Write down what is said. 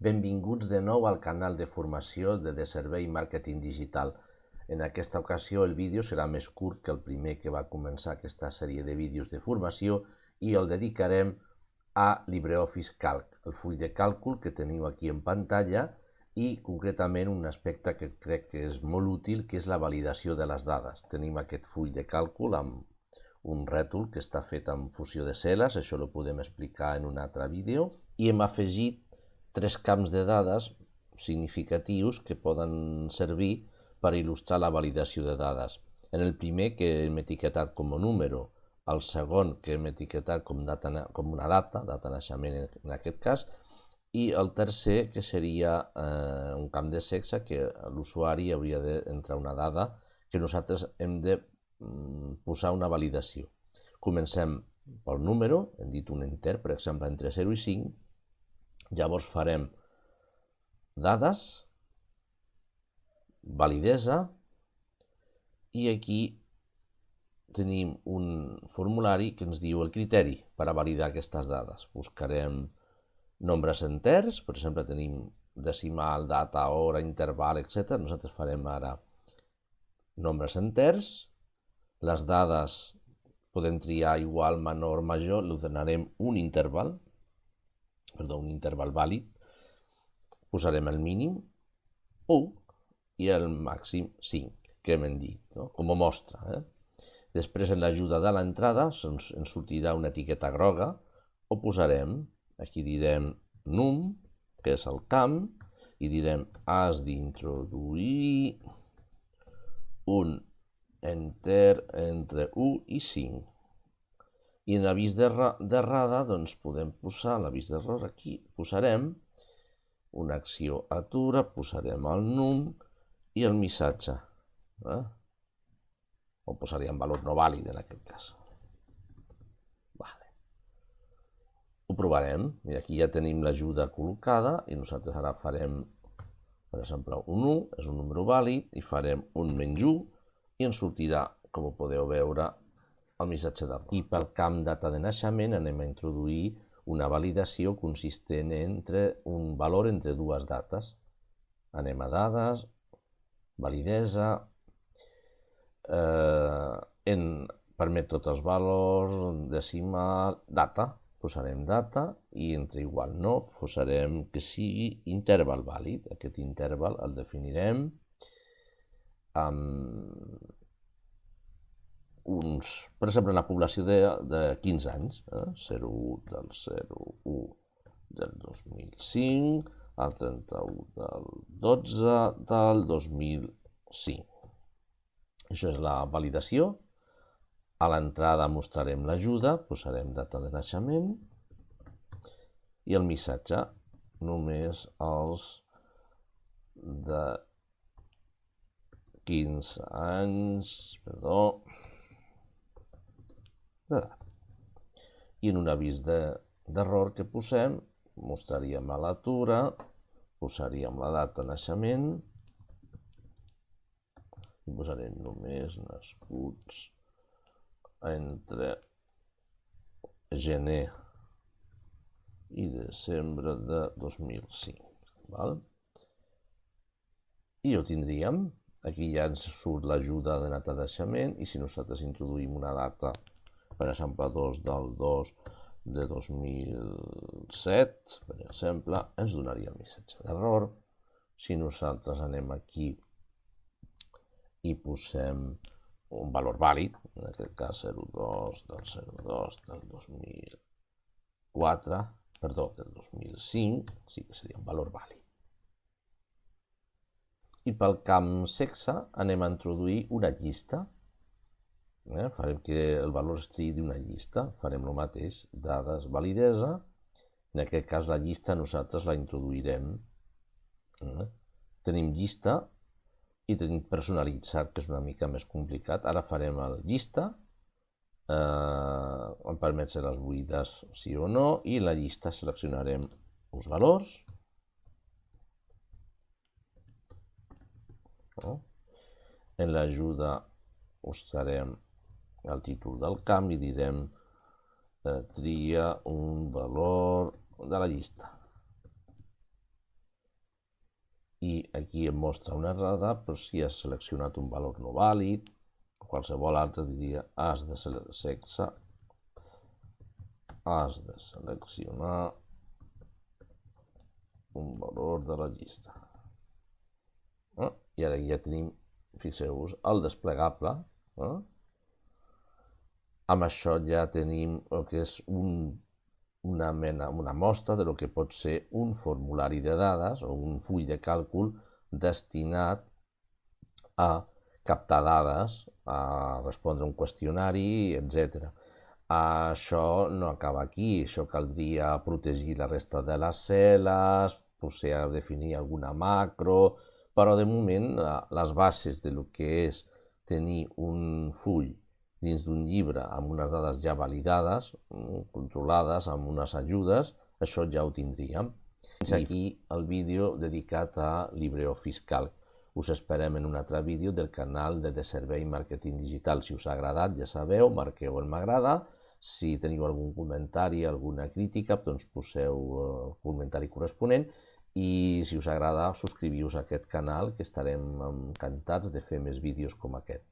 Benvinguts de nou al canal de formació de Servei Màrqueting Digital. En aquesta ocasió el vídeo serà més curt que el primer que va començar aquesta sèrie de vídeos de formació i el dedicarem a LibreOffice Calc, el full de càlcul que teniu aquí en pantalla i concretament un aspecte que crec que és molt útil, que és la validació de les dades. Tenim aquest full de càlcul amb un rètol que està fet amb fusió de cel·les, això ho podem explicar en un altre vídeo, i hem afegit 3 camps de dades significatius que poden servir per il·lustrar la validació de dades. En el primer, que hem etiquetat com a número, el segon, que hem etiquetat com una data de naixement en aquest cas, i el tercer, que seria un camp de sexe, que l'usuari hauria d'entrar una dada que nosaltres hem de posar una validació. Comencem pel número, hem dit un enter, per exemple, entre 0 i 5, llavors farem dades, validesa, i aquí tenim un formulari que ens diu el criteri per a validar aquestes dades. Buscarem nombres enters, per exemple tenim decimal, data, hora, interval, etc. Nosaltres farem ara nombres enters. Les dades podem triar igual, menor, major, li donarem un interval vàlid, posarem el mínim 1 i el màxim 5, que hem dit, com a mostra. Després, en l'ajuda de l'entrada, ens sortirà una etiqueta groga, o posarem, aquí direm num, que és el camp, i direm has d'introduir un enter entre 1 i 5. I en l'avís d'errada, doncs podem posar l'avís d'error aquí, posarem una acció atura, posarem el num i el missatge. O posaríem valor no vàlid en aquest cas. Ho provarem, i aquí ja tenim l'ajuda col·locada i nosaltres ara farem, per exemple, un 1, és un número vàlid, i farem un menys 1 i ens sortirà, com ho podeu veure, el missatge d'error. I pel camp data de naixement anem a introduir una validació consistent entre un valor entre dues dates. Anem a dades, validesa, permet tots els valors, decimal, data, posarem data, i entre igual no, posarem que sigui interval vàlid. Aquest interval el definirem amb per exemple, la població de 15 anys, 01 del 01 del 2005 al 31 del 12 del 2005. Això és la validació. A l'entrada mostrarem l'ajuda, posarem data de naixement i el missatge, només els de 15 anys, i en un avís d'error que posem, mostraríem a l'atura, posaríem la data de naixement i posarem només nascuts entre gener i desembre de 2005. I ho tindríem. Aquí ja ens surt l'ajuda de data de naixement, i si nosaltres introduïm una data, per exemple, 2 del 2 de 2007, per exemple, ens donaria el missatge d'error. Si nosaltres anem aquí i posem un valor vàlid, en aquest cas 02 del 02 del 2004, del 2005, sí que seria un valor vàlid. I pel camp sexe anem a introduir una llista. Farem que el valor estigui d'una llista, farem el mateix, dades, validesa, en aquest cas la llista nosaltres la introduirem. Tenim llista i tenim personalitzat, que és una mica més complicat. Ara farem el llista, em permet ser les buides sí o no, i la llista seleccionarem uns valors. En l'ajuda mostrarem el títol del camp i direm tria un valor de la llista. i aquí em mostra una errada, però si has seleccionat un valor no vàlid, qualsevol altre diria has de seleccionar un valor de la llista. I ara ja tenim, fixeu-vos, el desplegable. Amb això ja tenim el que és una mostra de lo que pot ser un formulari de dades o un full de càlcul destinat a captar dades, a respondre un qüestionari, etc. Això no acaba aquí, això caldria protegir la resta de les cel·les, potser definir alguna macro, però de moment les bases de lo que és tenir un full dins d'un llibre amb unes dades ja validades, controlades, amb unes ajudes, això ja ho tindríem. Fins aquí el vídeo dedicat a LibreOffice Calc. Us esperem en un altre vídeo del canal de Servei Màrqueting Digital. Si us ha agradat, ja sabeu, marqueu el m'agrada. Si teniu algun comentari, alguna crítica, doncs poseu el comentari corresponent. I si us agrada, subscriviu-vos a aquest canal, que estarem encantats de fer més vídeos com aquest.